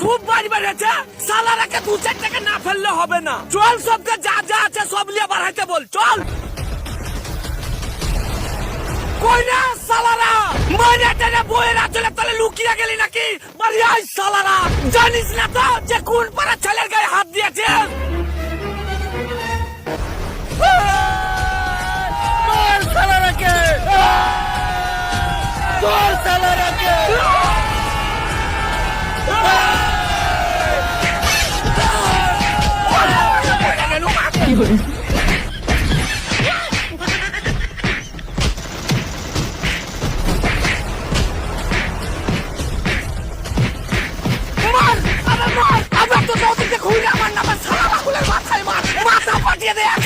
খুব বাড়ি বেড়েছে, সালারাকে 2-4 টাকা না ফেললে হবে না। চল সবকে যা যা আছে সব নিয়ে বাড়াইতে বল, চল। কই না সালারা, মরে টেনে বইয়ের আঁচলে তলে লুকিয়ে গেলি নাকি? বাড়ি আয় সালারা, জানিস না তো যে কোন পাড়া ছেলের গায়ে হাত দিয়েছে? মার সালারাকে, মার সালারাকে। মাথা পাঠিয়ে দে, এক